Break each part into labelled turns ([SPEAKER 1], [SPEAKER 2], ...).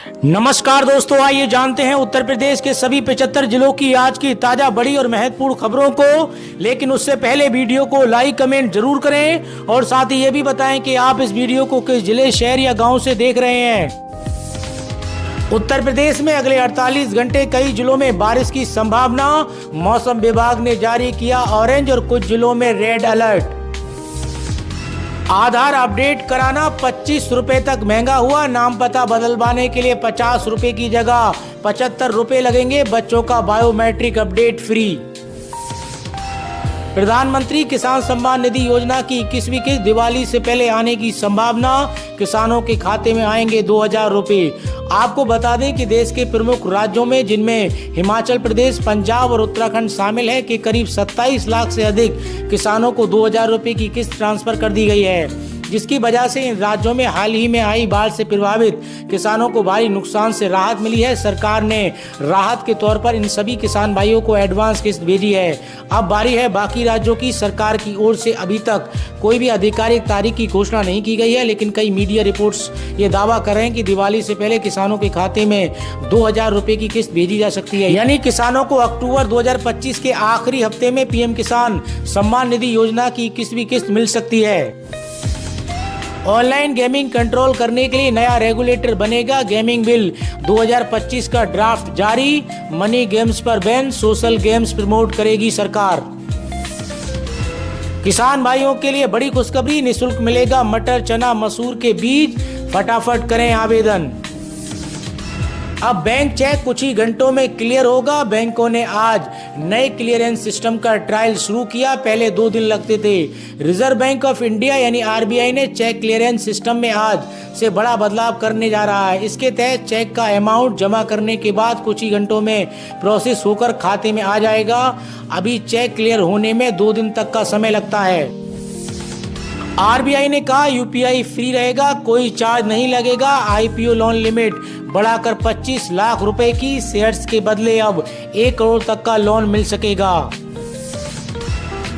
[SPEAKER 1] नमस्कार दोस्तों, आइए जानते हैं उत्तर प्रदेश के सभी 75 जिलों की आज की ताजा बड़ी और महत्वपूर्ण खबरों को। लेकिन उससे पहले वीडियो को लाइक कमेंट जरूर करें और साथ ही ये भी बताएं कि आप इस वीडियो को किस जिले, शहर या गांव से देख रहे हैं। उत्तर प्रदेश में अगले 48 घंटे कई जिलों में बारिश की संभावना। मौसम विभाग ने जारी किया ऑरेंज और कुछ जिलों में रेड अलर्ट। आधार अपडेट कराना 25 रुपए तक महंगा हुआ। नाम पता बदलवाने के लिए 50 रुपए की जगह 75 रुपए लगेंगे। बच्चों का बायोमेट्रिक अपडेट फ्री। प्रधानमंत्री किसान सम्मान निधि योजना की 21वीं किस्त दिवाली से पहले आने की संभावना। किसानों के खाते में आएंगे 2000 रुपए। आपको बता दें कि देश के प्रमुख राज्यों में, जिनमें हिमाचल प्रदेश, पंजाब और उत्तराखंड शामिल है, के करीब 27 लाख से अधिक किसानों को 2000 रुपए की किस्त ट्रांसफर कर दी गई है, जिसकी वजह से इन राज्यों में हाल ही में आई बाढ़ से प्रभावित किसानों को भारी नुकसान से राहत मिली है। सरकार ने राहत के तौर पर इन सभी किसान भाइयों को एडवांस किस्त भेजी है। अब बारी है बाकी राज्यों की। सरकार की ओर से अभी तक कोई भी आधिकारिक तारीख की घोषणा नहीं की गई है, लेकिन कई मीडिया रिपोर्ट्स ये दावा कर रहे हैं कि दिवाली से पहले किसानों के खाते में 2000 रुपए की किस्त भेजी जा सकती है। यानी किसानों को अक्टूबर 2025 के आखिरी हफ्ते में पीएम किसान सम्मान निधि योजना की 21वीं किस्त मिल सकती है। ऑनलाइन गेमिंग कंट्रोल करने के लिए नया रेगुलेटर बनेगा। गेमिंग बिल 2025 का ड्राफ्ट जारी। मनी गेम्स पर बैन, सोशल गेम्स प्रमोट करेगी सरकार। किसान भाइयों के लिए बड़ी खुशखबरी, निःशुल्क मिलेगा मटर, चना, मसूर के बीज। फटाफट करें आवेदन। अब बैंक चेक कुछ ही घंटों में क्लियर होगा। बैंकों ने आज नए क्लियरेंस सिस्टम का ट्रायल शुरू किया। पहले 2 दिन लगते थे। रिजर्व बैंक ऑफ इंडिया यानी आरबीआई ने चेक क्लियरेंस सिस्टम में आज से बड़ा बदलाव करने जा रहा है। इसके तहत चेक का अमाउंट जमा करने के बाद कुछ ही घंटों में प्रोसेस होकर खाते में आ जाएगा। अभी चेक क्लियर होने में 2 दिन तक का समय लगता है। आरबीआई ने कहा यूपीआई फ्री रहेगा, कोई चार्ज नहीं लगेगा। आईपीओ लोन लिमिट बढ़ाकर 25 लाख रुपए की। शेयर्स के बदले अब 1 करोड़ तक का लोन मिल सकेगा।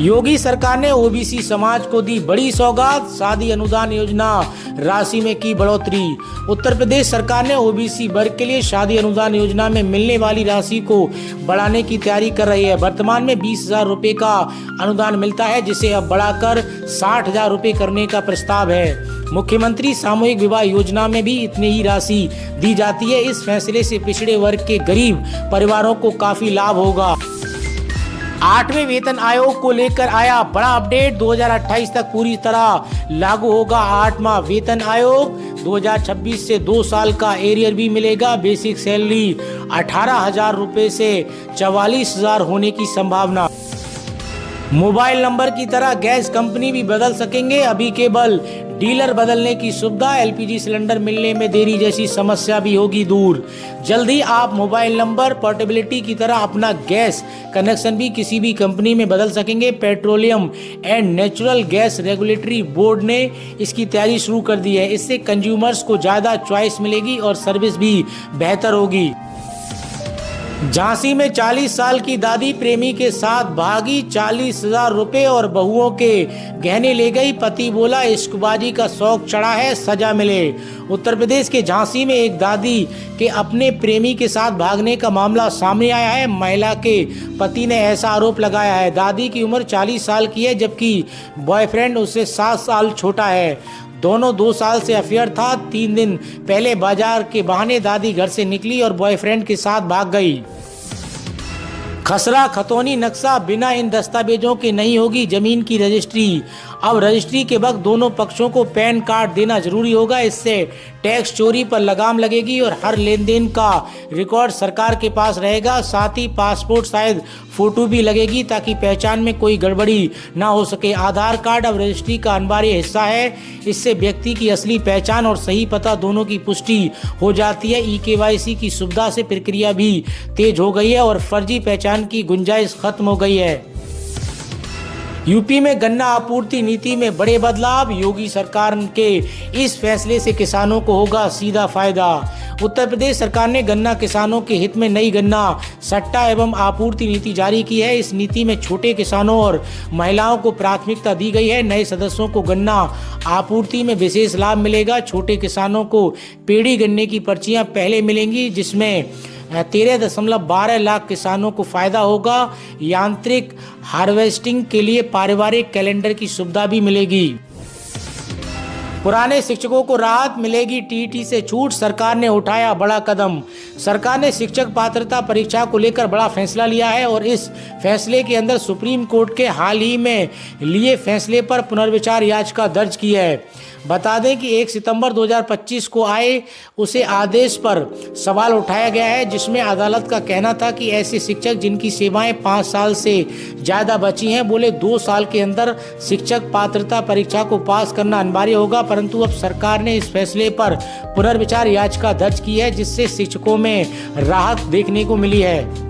[SPEAKER 1] योगी सरकार ने ओबीसी समाज को दी बड़ी सौगात। शादी अनुदान योजना राशि में की बढ़ोतरी। उत्तर प्रदेश सरकार ने ओबीसी वर्ग के लिए शादी अनुदान योजना में मिलने वाली राशि को बढ़ाने की तैयारी कर रही है। वर्तमान में 20,000 रुपए का अनुदान मिलता है, जिसे अब बढ़ाकर 60,000 रुपए करने का प्रस्ताव है। मुख्यमंत्री सामूहिक विवाह योजना में भी इतनी ही राशि दी जाती है। इस फैसले से पिछड़े वर्ग के गरीब परिवारों को काफी लाभ होगा। 8वें वेतन आयोग को लेकर आया बड़ा अपडेट। 2028 तक पूरी तरह लागू होगा 8वां वेतन आयोग। 2026 से 2 साल का एरियर भी मिलेगा। बेसिक सैलरी 18,000 रुपए से 44,000 होने की संभावना। मोबाइल नंबर की तरह गैस कंपनी भी बदल सकेंगे। अभी केवल डीलर बदलने की सुविधा। एलपीजी सिलेंडर मिलने में देरी जैसी समस्या भी होगी दूर। जल्दी आप मोबाइल नंबर पोर्टेबिलिटी की तरह अपना गैस कनेक्शन भी किसी भी कंपनी में बदल सकेंगे। Petroleum and natural gas regulatory board ने इसकी तैयारी शुरू कर दी है। इससे कंज्यूमर्स को ज्यादा चॉइस मिलेगी और सर्विस भी बेहतर होगी। झांसी में 40 साल की दादी प्रेमी के साथ भागी। 40,000 रुपए और बहुओं के गहने ले गई। पति बोला इश्कबाजी का शौक चढ़ा है, सजा मिले। उत्तर प्रदेश के झांसी में एक दादी के अपने प्रेमी के साथ भागने का मामला सामने आया है। महिला के पति ने ऐसा आरोप लगाया है। दादी की उम्र 40 साल की है, जबकि बॉयफ्रेंड उससे 7 साल छोटा है। दोनों 2 साल से अफेयर था। 3 दिन पहले बाजार के बहाने दादी घर से निकली और बॉयफ्रेंड के साथ भाग गई। खसरा खतौनी नक्शा, बिना इन दस्तावेजों के नहीं होगी जमीन की रजिस्ट्री। अब रजिस्ट्री के वक्त दोनों पक्षों को पैन कार्ड देना जरूरी होगा। इससे टैक्स चोरी पर लगाम लगेगी और हर लेन देन का रिकॉर्ड सरकार के पास रहेगा। साथ ही पासपोर्ट साइज फोटो भी लगेगी ताकि पहचान में कोई गड़बड़ी ना हो सके। आधार कार्ड अब रजिस्ट्री का अनिवार्य हिस्सा है। इससे व्यक्ति की असली पहचान और सही पता दोनों की पुष्टि हो जाती है। ई-केवाईसी की सुविधा से प्रक्रिया भी तेज हो गई है और फर्जी पहचान की गुंजाइश खत्म हो गई है। यूपी में गन्ना आपूर्ति नीति में बड़े बदलाव। योगी सरकार के इस फैसले से किसानों को होगा सीधा फायदा। उत्तर प्रदेश सरकार ने गन्ना किसानों के हित में नई गन्ना सट्टा एवं आपूर्ति नीति जारी की है। इस नीति में छोटे किसानों और महिलाओं को प्राथमिकता दी गई है। नए सदस्यों को गन्ना आपूर्ति में विशेष लाभ मिलेगा। छोटे किसानों को पेड़ी गन्ने की पर्चियां पहले मिलेंगी, जिसमें 13.12 लाख किसानों को फायदा होगा। यांत्रिक हार्वेस्टिंग के लिए पारिवारिक कैलेंडर की सुविधा भी मिलेगी। पुराने शिक्षकों को राहत मिलेगी। टीईटी से छूट, सरकार ने उठाया बड़ा कदम। सरकार ने शिक्षक पात्रता परीक्षा को लेकर बड़ा फैसला लिया है और इस फैसले के अंदर सुप्रीम कोर्ट के हाल ही में लिए फैसले पर पुनर्विचार याचिका दर्ज की है। बता दें कि 1 सितंबर 2025 को आए उसे आदेश पर सवाल उठाया गया है, जिसमें अदालत का कहना था कि ऐसे शिक्षक जिनकी सेवाएं 5 साल से ज़्यादा बची हैं, बोले 2 साल के अंदर शिक्षक पात्रता परीक्षा को पास करना अनिवार्य होगा। परंतु अब सरकार ने इस फैसले पर पुनर्विचार याचिका दर्ज की है, जिससे शिक्षकों में राहत देखने को मिली है।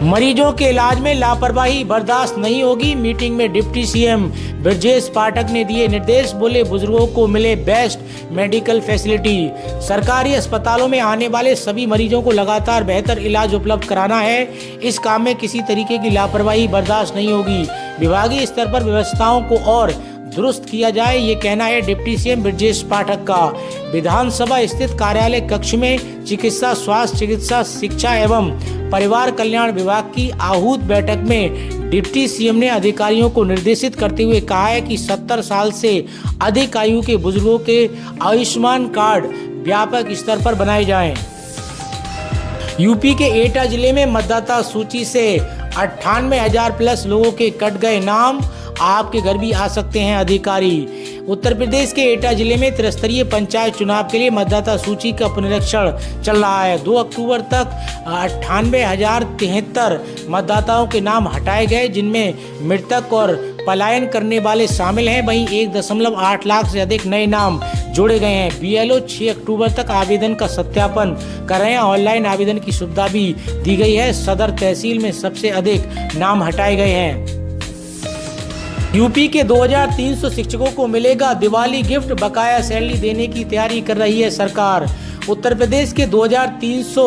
[SPEAKER 1] मरीजों के इलाज में लापरवाही बर्दाश्त नहीं होगी। मीटिंग में डिप्टी सीएम ब्रजेश पाठक ने दिए निर्देश, बोले बुजुर्गों को मिले बेस्ट मेडिकल फैसिलिटी। सरकारी अस्पतालों में आने वाले सभी मरीजों को लगातार बेहतर इलाज उपलब्ध कराना है। इस काम में किसी तरीके की लापरवाही बर्दाश्त नहीं होगी। विभागीय स्तर पर व्यवस्थाओं को और दुरुस्त किया जाए, ये कहना है डिप्टी सीएम ब्रजेश पाठक का। विधानसभा स्थित कार्यालय कक्ष में चिकित्सा, स्वास्थ्य, चिकित्सा, शिक्षा एवं परिवार कल्याण विभाग की आहूत बैठक में डिप्टी सीएम ने अधिकारियों को निर्देशित करते हुए कहा है कि 70 साल से अधिक आयु के बुजुर्गों के आयुष्मान कार्ड व्यापक स्तर पर बनाए जाएं। यूपी के एटा जिले में मतदाता सूची से 98,000 प्लस लोगों के कट गए नाम। आपके घर भी आ सकते हैं अधिकारी। उत्तर प्रदेश के एटा जिले में त्रिस्तरीय पंचायत चुनाव के लिए मतदाता सूची का पुनरीक्षण चल रहा है। 2 अक्टूबर तक 98,073 मतदाताओं के नाम हटाए गए, जिनमें मृतक और पलायन करने वाले शामिल हैं। वहीं 1.8 लाख से अधिक नए नाम जोड़े गए हैं। बीएलओ 6 अक्टूबर तक आवेदन का सत्यापन कर रहे हैं। ऑनलाइन आवेदन की सुविधा भी दी गई है। सदर तहसील में सबसे अधिक नाम हटाए गए हैं। यूपी के 2300 शिक्षकों को मिलेगा दिवाली गिफ्ट। बकाया सैलरी देने की तैयारी कर रही है सरकार। उत्तर प्रदेश के 2300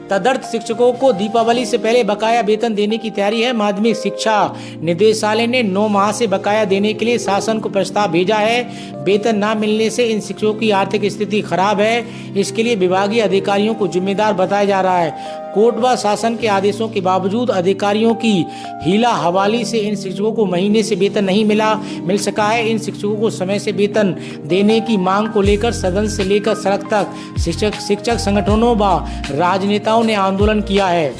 [SPEAKER 1] तदर्थ शिक्षकों को दीपावली से पहले बकाया वेतन देने की तैयारी है। माध्यमिक शिक्षा निदेशालय ने 9 माह से बकाया देने के लिए शासन को प्रस्ताव भेजा है। वेतन न मिलने से इन शिक्षकों की आर्थिक स्थिति खराब है। इसके लिए विभागीय अधिकारियों को जिम्मेदार बताया जा रहा है। कोर्ट व शासन के आदेशों के बावजूद अधिकारियों की हीला हवाली से इन शिक्षकों को महीने से वेतन नहीं मिल सका है। इन शिक्षकों को समय से वेतन देने की मांग को लेकर सदन से लेकर सड़क तक शिक्षक संगठनों व राजनेताओं ने आंदोलन किया है।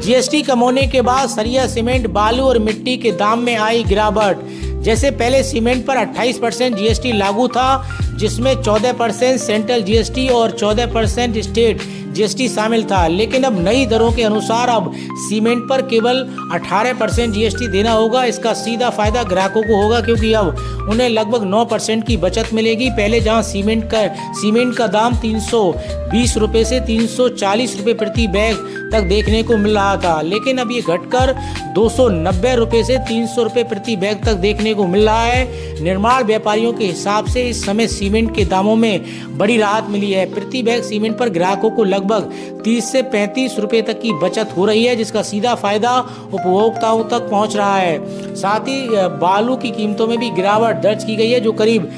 [SPEAKER 1] जीएसटी कम होने के बाद सरिया, सीमेंट, बालू और मिट्टी के दाम में आई गिरावट। जैसे पहले सीमेंट पर 28% जीएसटी लागू था, जिसमें 14% सेंट्रल जीएसटी और 14% स्टेट जीएसटी शामिल था, लेकिन अब नई दरों के अनुसार अब सीमेंट पर केवल 18% जीएसटी देना होगा। इसका सीधा फायदा ग्राहकों को होगा, क्योंकि अब उन्हें लगभग 9% की बचत मिलेगी। पहले जहां सीमेंट का दाम 320 रुपये से 340 रुपये प्रति बैग तक देखने को मिल रहा था, लेकिन अब ये घटकर 290 रुपये से 300 रुपये प्रति बैग तक देखने को मिल रहा है। निर्माण व्यापारियों के हिसाब से इस समय सीमेंट के दामों में बड़ी राहत मिली है। प्रति बैग सीमेंट पर ग्राहकों को लगभग 30 से 35 रुपये तक की बचत हो रही है, जिसका सीधा फायदा उपभोक्ताओं तक पहुंच रहा है। साथ ही बालू की कीमतों में भी गिरावट दर्ज की गई है, जो करीब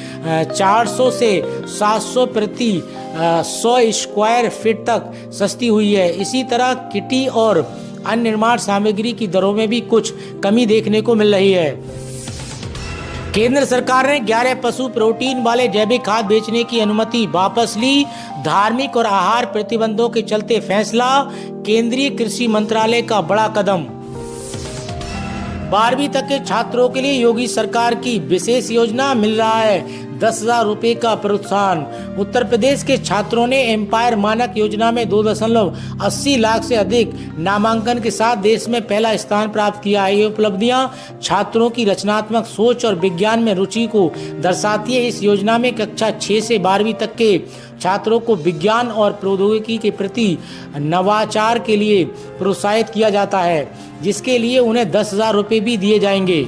[SPEAKER 1] 400 से 700 प्रति 100 स्क्वायर फीट तक सस्ती हुई है। इसी तरह किटी और अन्य निर्माण सामग्री की दरों में भी कुछ कमी देखने को मिल रही है। केंद्र सरकार ने 11 पशु प्रोटीन वाले जैविक खाद बेचने की अनुमति वापस ली। धार्मिक और आहार प्रतिबंधों के चलते फैसला। केंद्रीय कृषि मंत्रालय का बड़ा कदम। 12वीं तक के छात्रों के लिए योगी सरकार की विशेष योजना मिल रहा है 10,000 रुपए का प्रोत्साहन। उत्तर प्रदेश के छात्रों ने एम्पायर मानक योजना में 2.80 लाख से अधिक नामांकन के साथ देश में पहला स्थान प्राप्त किया है। ये उपलब्धियां छात्रों की रचनात्मक सोच और विज्ञान में रुचि को दर्शाती है। इस योजना में कक्षा 6 से 12वीं तक के छात्रों को विज्ञान और प्रौद्योगिकी के प्रति नवाचार के लिए प्रोत्साहित किया जाता है, जिसके लिए उन्हें 10,000 रुपए भी दिए जाएंगे।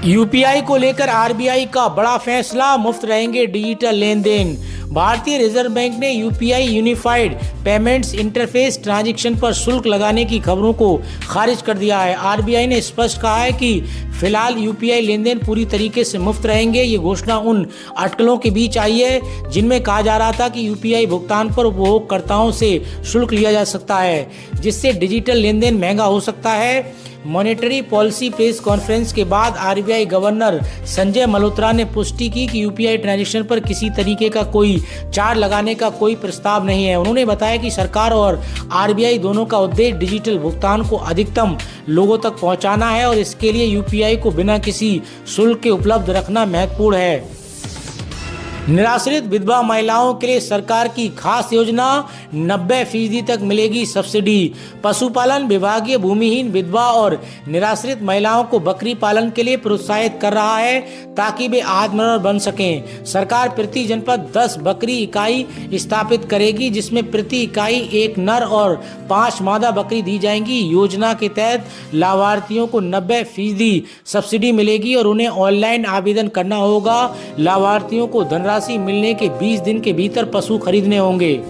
[SPEAKER 1] यूपीआई को लेकर आरबीआई का बड़ा फैसला, मुफ्त रहेंगे डिजिटल लेन देन। भारतीय रिजर्व बैंक ने UPI unified payments interface transaction पर शुल्क लगाने की खबरों को खारिज कर दिया है। आरबीआई ने स्पष्ट कहा है कि फिलहाल यूपीआई लेन देन पूरी तरीके से मुफ्त रहेंगे। ये घोषणा उन अटकलों के बीच आई है जिनमें कहा जा रहा था कि यूपीआई भुगतान पर उपभोक्ताओं से शुल्क लिया जा सकता है, जिससे डिजिटल लेन देन महंगा हो सकता है। मॉनेटरी पॉलिसी प्रेस कॉन्फ्रेंस के बाद आरबीआई गवर्नर संजय मल्होत्रा ने पुष्टि की कि यूपीआई ट्रांजैक्शन पर किसी तरीके का कोई चार्ज लगाने का कोई प्रस्ताव नहीं है। उन्होंने बताया कि सरकार और आरबीआई दोनों का उद्देश्य डिजिटल भुगतान को अधिकतम लोगों तक पहुंचाना है और इसके लिए यूपीआई को बिना किसी शुल्क के उपलब्ध रखना महत्वपूर्ण है। निराश्रित विधवा महिलाओं के लिए सरकार की खास योजना, 90% तक मिलेगी सब्सिडी। पशुपालन विभागीय भूमिहीन विधवा और निराश्रित महिलाओं को बकरी पालन के लिए प्रोत्साहित कर रहा है ताकि वे आत्मनिर्भर बन सकें। सरकार प्रति जनपद 10 बकरी इकाई स्थापित करेगी, जिसमें प्रति इकाई 1 नर और 5 मादा बकरी दी जाएंगी। योजना के तहत लाभार्थियों को 90% सब्सिडी मिलेगी और उन्हें ऑनलाइन आवेदन करना होगा। लाभार्थियों को धनराशि मिलने के 20 दिन के भीतर पशु खरीदने होंगे।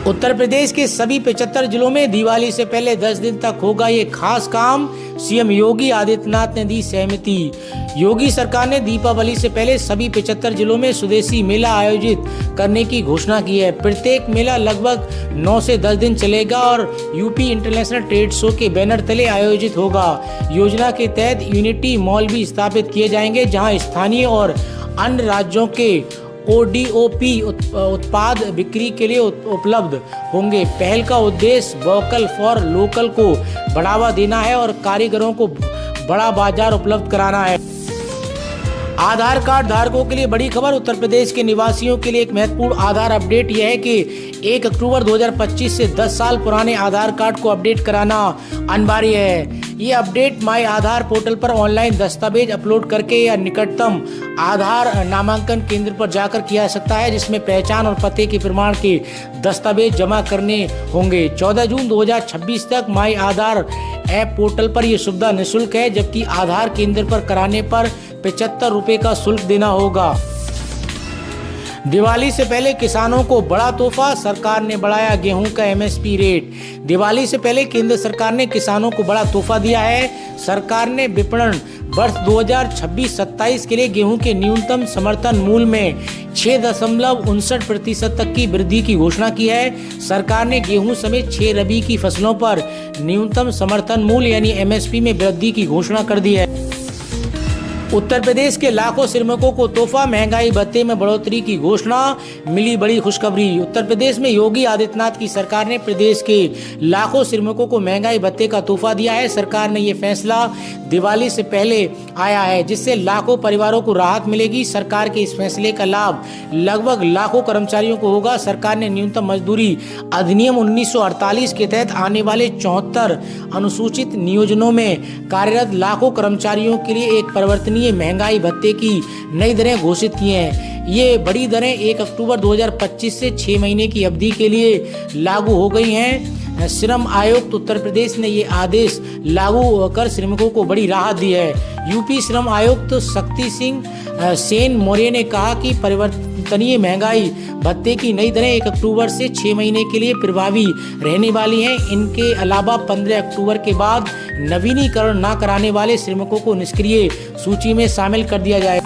[SPEAKER 1] उत्तर प्रदेश के सभी 75 जिलों में दिवाली से पहले 10 दिन तक होगा ये खास काम। सीएम योगी आदित्यनाथ ने दी सहमति। योगी सरकार ने दीपावली से पहले सभी 75 जिलों में स्वदेशी मेला आयोजित करने की घोषणा की है। प्रत्येक मेला लगभग 9 से 10 दिन चलेगा और यूपी इंटरनेशनल ट्रेड शो के बैनर तले आयोजित होगा। योजना के तहत यूनिटी मॉल भी स्थापित किए जाएंगे, जहां स्थानीय और अन्य राज्यों के ओडीओपी उत्पाद बिक्री के लिए उपलब्ध होंगे। पहल का उद्देश्य वोकल फॉर लोकल को बढ़ावा देना है और कारीगरों को बड़ा बाजार उपलब्ध कराना है। आधार कार्ड धारकों के लिए बड़ी खबर। उत्तर प्रदेश के निवासियों के लिए एक महत्वपूर्ण आधार अपडेट यह है कि 1 अक्टूबर 2025 से 10 साल पुराने आधार कार्ड को अपडेट कराना अनिवार्य है। ये अपडेट माई आधार पोर्टल पर ऑनलाइन दस्तावेज अपलोड करके या निकटतम आधार नामांकन केंद्र पर जाकर किया जा सकता है, जिसमें पहचान और पते के प्रमाण के दस्तावेज जमा करने होंगे। 14 जून 2026 तक माई आधार ऐप पोर्टल पर यह सुविधा निःशुल्क है, जबकि आधार केंद्र पर कराने पर 75 रुपए का शुल्क देना होगा। दिवाली से पहले किसानों को बड़ा तोहफा, सरकार ने बढ़ाया गेहूं का एमएसपी रेट। दिवाली से पहले केंद्र सरकार ने किसानों को बड़ा तोहफा दिया है। सरकार ने विपणन वर्ष 2026-27 के लिए गेहूं के न्यूनतम समर्थन मूल्य में 6.59% तक की वृद्धि की घोषणा की है। सरकार ने गेहूं समेत 6 रबी की फसलों पर न्यूनतम समर्थन मूल्य यानी एमएसपी में वृद्धि की घोषणा कर दी है। उत्तर प्रदेश के लाखों श्रमिकों को तोहफा, महंगाई भत्ते में बढ़ोतरी की घोषणा, मिली बड़ी खुशखबरी। उत्तर प्रदेश में योगी आदित्यनाथ की सरकार ने प्रदेश के लाखों श्रमिकों को महंगाई भत्ते का तोहफा दिया है। सरकार ने ये फैसला दिवाली से पहले आया है, जिससे लाखों परिवारों को राहत मिलेगी। सरकार के इस फैसले का लाभ लगभग लाखों कर्मचारियों को होगा। सरकार ने न्यूनतम मजदूरी अधिनियम 1948 के तहत आने वाले 74 अनुसूचित नियोजनों में कार्यरत लाखों कर्मचारियों के लिए एक परिवर्तनीय महंगाई भत्ते की नई दरें घोषित की हैं। ये बड़ी दरें 1 अक्टूबर 2025 से 6 महीने की अवधि के लिए लागू हो गई हैं। श्रम आयुक्त उत्तर प्रदेश ने ये आदेश लागू कर श्रमिकों को बड़ी राहत दी है। यूपी श्रम आयुक्त शक्ति सिंह सेन मौर्य ने कहा कि परिवर्तनीय महंगाई भत्ते की नई दरें 1 अक्टूबर से 6 महीने के लिए प्रभावी रहने वाली हैं। इनके अलावा 15 अक्टूबर के बाद नवीनीकरण न कराने वाले श्रमिकों को निष्क्रिय सूची में शामिल कर दिया जाए।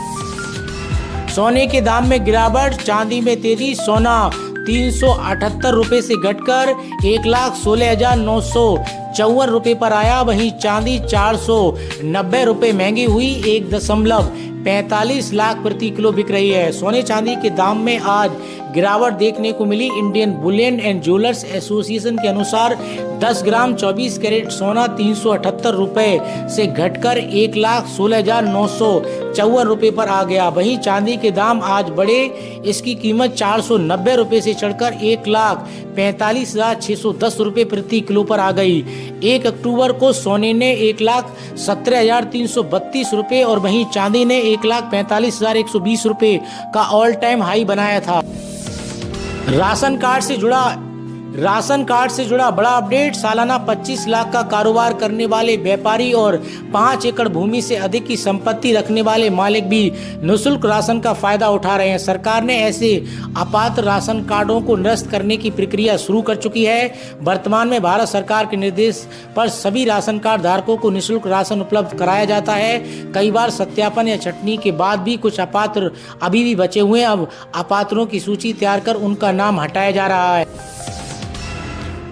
[SPEAKER 1] सोने के दाम में गिरावट, चांदी में तेजी। सोना 378 रुपए से घटकर 1,16,954 रुपए पर आया। वहीं चांदी 490 रुपए महंगी हुई, 1.45 लाख प्रति किलो बिक रही है। सोने चांदी के दाम में आज गिरावट देखने को मिली। Indian bullion and jewellers association के अनुसार 10 ग्राम 24 कैरेट सोना 378 रुपए से घटकर 1,16,954 54 रुपए पर आ गया। वहीं चांदी के दाम आज बढ़े, इसकी कीमत 490 रुपए से चढ़कर 1,45,610 रुपए प्रति किलो पर आ गई। 1 अक्टूबर को सोने ने 1,17,332 रुपए और वहीं चांदी ने 1,45,120 रुपए का ऑल टाइम हाई बनाया था। राशन कार्ड से जुड़ा बड़ा अपडेट। सालाना 25 लाख का कारोबार करने वाले व्यापारी और 5 एकड़ भूमि से अधिक की संपत्ति रखने वाले मालिक भी निःशुल्क राशन का फायदा उठा रहे हैं। सरकार ने ऐसे अपात्र राशन कार्डों को निरस्त करने की प्रक्रिया शुरू कर चुकी है। वर्तमान में भारत सरकार के निर्देश पर सभी राशन कार्ड धारकों को निःशुल्क राशन उपलब्ध कराया जाता है। कई बार सत्यापन या छटनी के बाद भी कुछ अपात्र अभी भी बचे हुए हैं। अब अपात्रों की सूची तैयार कर उनका नाम हटाया जा रहा है।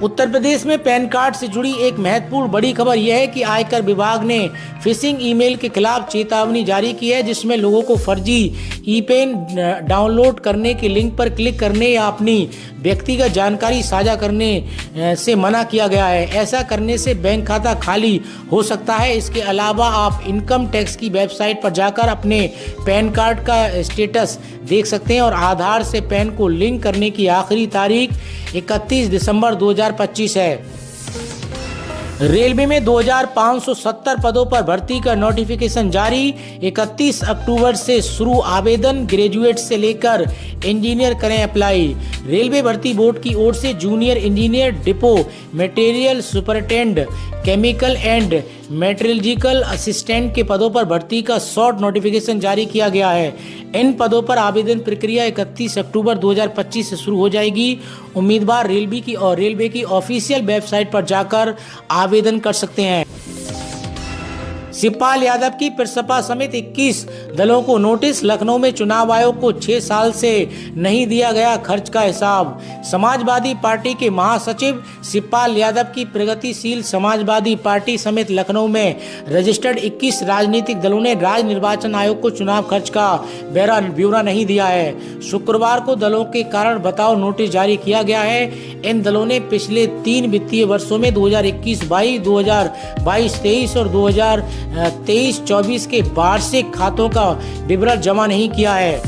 [SPEAKER 1] उत्तर प्रदेश में पैन कार्ड से जुड़ी एक महत्वपूर्ण बड़ी खबर यह है कि आयकर विभाग ने फिशिंग ईमेल के खिलाफ चेतावनी जारी की है, जिसमें लोगों को फर्जी ई पैन डाउनलोड करने के लिंक पर क्लिक करने या अपनी व्यक्तिगत जानकारी साझा करने से मना किया गया है। ऐसा करने से बैंक खाता खाली हो सकता है। इसके अलावा आप इनकम टैक्स की वेबसाइट पर जाकर अपने पैन कार्ड का स्टेटस देख सकते हैं और आधार से पैन को लिंक करने की आखिरी तारीख 31 दिसंबर 2025 है। रेलवे में 2570 पदों पर भर्ती का नोटिफिकेशन जारी। 31 अक्टूबर से शुरू आवेदन। ग्रेजुएट से लेकर इंजीनियर करें अप्लाई। रेलवे भर्ती बोर्ड की ओर से junior engineer, depot material superintendent, chemical and metallurgical assistant के पदों पर भर्ती का शॉर्ट नोटिफिकेशन जारी किया गया है। इन पदों पर आवेदन प्रक्रिया 31 अक्टूबर 2025 से शुरू हो जाएगी। उम्मीदवार रेलवे की ऑफिशियल वेबसाइट पर जाकर आवेदन कर सकते हैं। शिवपाल यादव की प्रसपा समेत 21 दलों को नोटिस। लखनऊ में चुनाव आयोग को 6 साल से नहीं दिया गया खर्च का हिसाब। समाजवादी पार्टी के महासचिव शिवपाल यादव की प्रगतिशील समाजवादी पार्टी समेत लखनऊ में रजिस्टर्ड 21 राजनीतिक दलों ने राज्य निर्वाचन आयोग को चुनाव खर्च का ब्यौरा नहीं दिया है। शुक्रवार को दलों के कारण बताओ नोटिस जारी किया गया है। इन दलों ने पिछले 3 वित्तीय वर्षों में 2021-22, 2022-23 और 2023-24 के वार्षिक खातों का विवरण जमा नहीं किया है।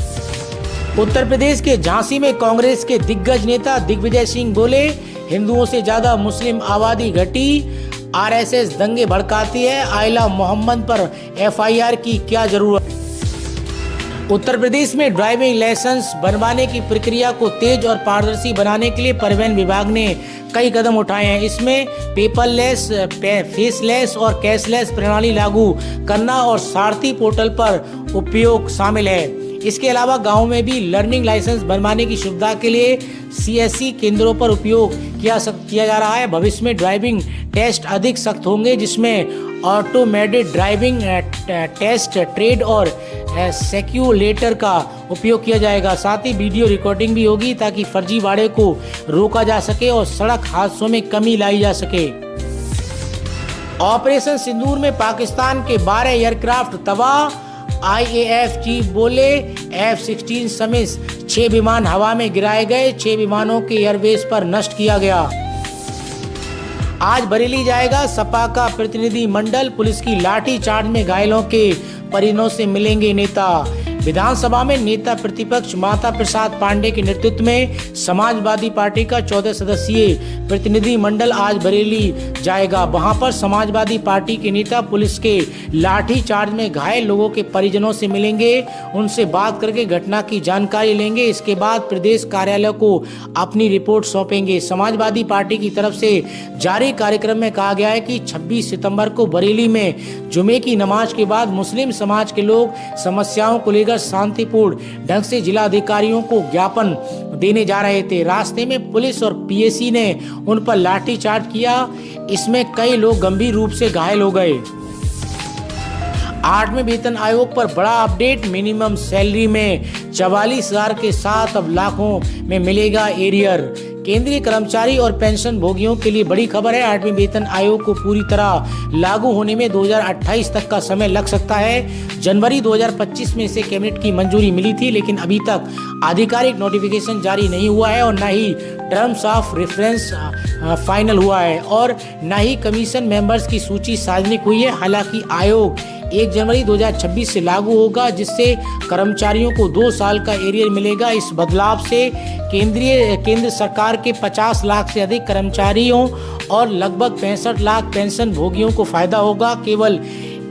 [SPEAKER 1] उत्तर प्रदेश के झांसी में कांग्रेस के दिग्गज नेता दिग्विजय सिंह बोले, हिंदुओं से ज्यादा मुस्लिम आबादी घटी, आरएसएस दंगे भड़काती है, आयला मोहम्मद पर एफआईआर की क्या जरूरत। उत्तर प्रदेश में ड्राइविंग लाइसेंस बनवाने की प्रक्रिया को तेज और पारदर्शी बनाने के लिए परिवहन विभाग ने कई कदम उठाए हैं। इसमें पेपरलेस, फेसलेस और कैशलेस प्रणाली लागू करना और सारथी पोर्टल पर उपयोग शामिल है। इसके अलावा गाँव में भी लर्निंग लाइसेंस बनवाने की सुविधा के लिए सीएससी केंद्रों पर उपयोग किया जा रहा है। भविष्य में ड्राइविंग टेस्ट अधिक सख्त होंगे, जिसमें ऑटोमेटेड ड्राइविंग टेस्ट, ट्रेड और सेक्यूलेटर का उपयोग किया जाएगा। साथ ही वीडियो रिकॉर्डिंग भी होगी ताकि फर्जीवाड़े को रोका जा सके और सड़क हादसों में कमी लाई जा सके। ऑपरेशन सिंदूर में पाकिस्तान के 12 एयरक्राफ्ट तबाह। आईएएफ चीफ बोले, F-16 समेत 6 विमान हवा में गिराए गए, 6 विमानों के एयरबेस पर नष्ट किया गया। आज बरेली जाएगा सपा का प्रतिनिधि मंडल। पुलिस की लाठी चार्ज में घायलों के परिजनों से मिलेंगे नेता। विधानसभा में नेता प्रतिपक्ष माता प्रसाद पांडे के नेतृत्व में समाजवादी पार्टी का 14 सदस्यीय प्रतिनिधि मंडल आज बरेली जाएगा। वहां पर समाजवादी पार्टी के नेता पुलिस के लाठी चार्ज में घायल लोगों के परिजनों से मिलेंगे, उनसे बात करके घटना की जानकारी लेंगे। इसके बाद प्रदेश कार्यालय को अपनी रिपोर्ट सौंपेंगे। समाजवादी पार्टी की तरफ से जारी कार्यक्रम में कहा गया है कि 26 सितंबर को बरेली में जुमे की नमाज के बाद मुस्लिम समाज के लोग समस्याओं को लेकर शांतिपूर्ण ढंग से जिलाधिकारियों को ज्ञापन देने जा रहे थे। रास्ते में पुलिस और पीएसी ने उन पर लाठीचार्ज किया। इसमें कई लोग गंभीर रूप से घायल हो गए। 8वें वेतन आयोग पर बड़ा अपडेट। मिनिमम सैलरी में 44,000 के साथ अब लाखों में मिलेगा एरियर। केंद्रीय कर्मचारी और पेंशन भोगियों के लिए बड़ी खबर है। 8वें वेतन आयोग को पूरी तरह लागू होने में 2028 तक का समय लग सकता है। जनवरी 2025 में इसे कैबिनेट की मंजूरी मिली थी, लेकिन अभी तक आधिकारिक नोटिफिकेशन जारी नहीं हुआ है और न ही टर्म्स ऑफ रेफरेंस फाइनल हुआ है और न ही कमीशन मेंबर्स की सूची सार्वजनिक हुई है। हालांकि आयोग 1 जनवरी 2026 से लागू होगा, जिससे कर्मचारियों को 2 साल का एरियर मिलेगा। इस बदलाव से केंद्र सरकार के 50 लाख से अधिक कर्मचारियों और लगभग 65 लाख पेंशन भोगियों को फायदा होगा। केवल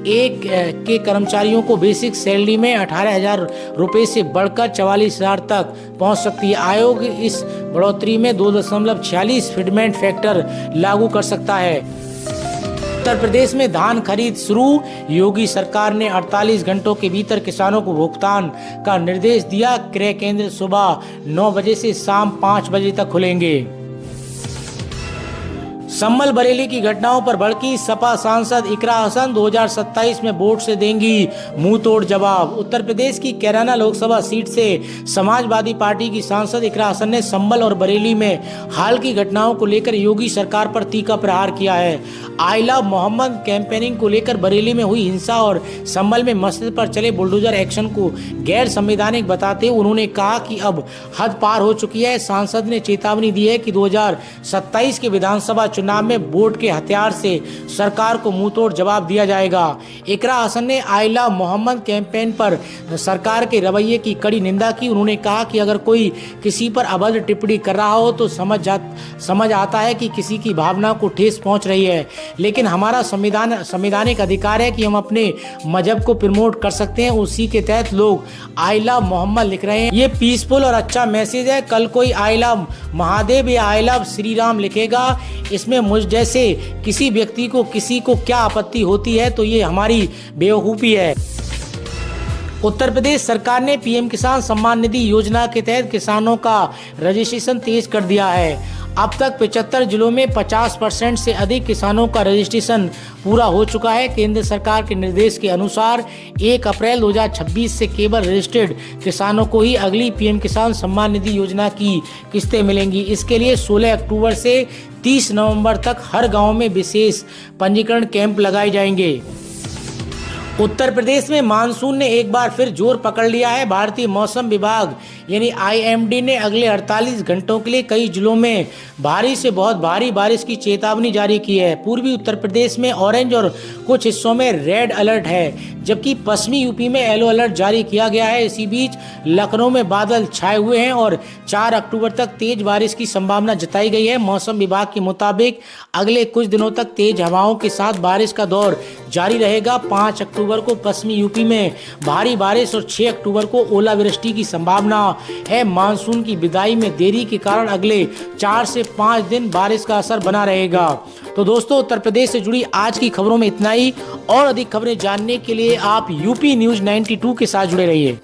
[SPEAKER 1] एक के कर्मचारियों को बेसिक सैलरी में 18,000 रुपये से बढ़कर 44,000 तक पहुंच सकती है। आयोग इस बढ़ोतरी में 2.46 फिटमेंट फैक्टर लागू कर सकता है। उत्तर प्रदेश में धान खरीद शुरू। योगी सरकार ने 48 घंटों के भीतर किसानों को भुगतान का निर्देश दिया। क्रय केंद्र सुबह 9 बजे से शाम 5 बजे तक खुलेंगे। संभल बरेली की घटनाओं पर भड़की सपा सांसद इकरा हसन 2027 में वोट से देंगी मुंह तोड़ जवाब। उत्तर प्रदेश की कैराना लोकसभा सीट से समाजवादी पार्टी की सांसद इकरा हसन ने संभल और बरेली में हाल की घटनाओं को लेकर योगी सरकार पर तीखा प्रहार किया है। आई लव मोहम्मद कैंपेनिंग को लेकर बरेली में हुई हिंसा और संभल में मस्जिद पर चले बुलडोजर एक्शन को गैर संवैधानिक बताते हुए उन्होंने कहा कि अब हद पार हो चुकी है। सांसद ने चेतावनी दी है कि 2027 के विधानसभा चुनाव में वोट के हथियार से सरकार को मुंहतोड़ जवाब दिया जाएगा। इकरा हसन ने आई लव मोहम्मद कैंपेन पर सरकार के रवैये की कड़ी निंदा की। उन्होंने कहा कि अगर कोई किसी पर अभद्र टिप्पणी कर रहा हो तो समझ आता है कि किसी की भावना को ठेस पहुंच रही है, लेकिन हमारा संवैधानिक अधिकार है कि हम अपने मजहब को प्रमोट कर सकते हैं। उसी के तहत लोग आई लव मोहम्मद लिख रहे हैं। ये पीसफुल और अच्छा मैसेज है। कल कोई आई लव महादेव या आई लव श्री राम लिखेगा, इसमें मुझ जैसे किसी व्यक्ति को किसी को क्या आपत्ति होती है, तो ये हमारी बेवकूफ़ी है। उत्तर प्रदेश सरकार ने पीएम किसान सम्मान निधि योजना के तहत किसानों का रजिस्ट्रेशन तेज कर दिया है। अब तक 75 जिलों में 50% से अधिक किसानों का रजिस्ट्रेशन पूरा हो चुका है। केंद्र सरकार के निर्देश के अनुसार 1 अप्रैल 2026 से केवल रजिस्टर्ड किसानों को ही अगली पीएम किसान सम्मान निधि योजना की किस्तें मिलेंगी। इसके लिए 16 अक्टूबर से 30 नवंबर तक हर गांव में विशेष पंजीकरण कैंप लगाए जाएंगे। उत्तर प्रदेश में मानसून ने एक बार फिर जोर पकड़ लिया है। भारतीय मौसम विभाग यानी आईएमडी ने अगले 48 घंटों के लिए कई जिलों में भारी से बहुत भारी बारिश की चेतावनी जारी की है। पूर्वी उत्तर प्रदेश में ऑरेंज और कुछ हिस्सों में रेड अलर्ट है, जबकि पश्चिमी यूपी में येलो अलर्ट जारी किया गया है। इसी बीच लखनऊ में बादल छाए हुए हैं और 4 अक्टूबर तक तेज बारिश की संभावना जताई गई है। मौसम विभाग के मुताबिक अगले कुछ दिनों तक तेज हवाओं के साथ बारिश का दौर जारी रहेगा। 5 अक्टूबर को पश्चिमी यूपी में भारी बारिश और 6 अक्टूबर को ओलावृष्टि की संभावना है। मानसून की विदाई में देरी के कारण अगले 4 से 5 दिन बारिश का असर बना रहेगा। तो दोस्तों, उत्तर प्रदेश से जुड़ी आज की खबरों में इतना ही। और अधिक खबरें जानने के लिए आप यूपी न्यूज़ 92 के साथ जुड़े रहिए।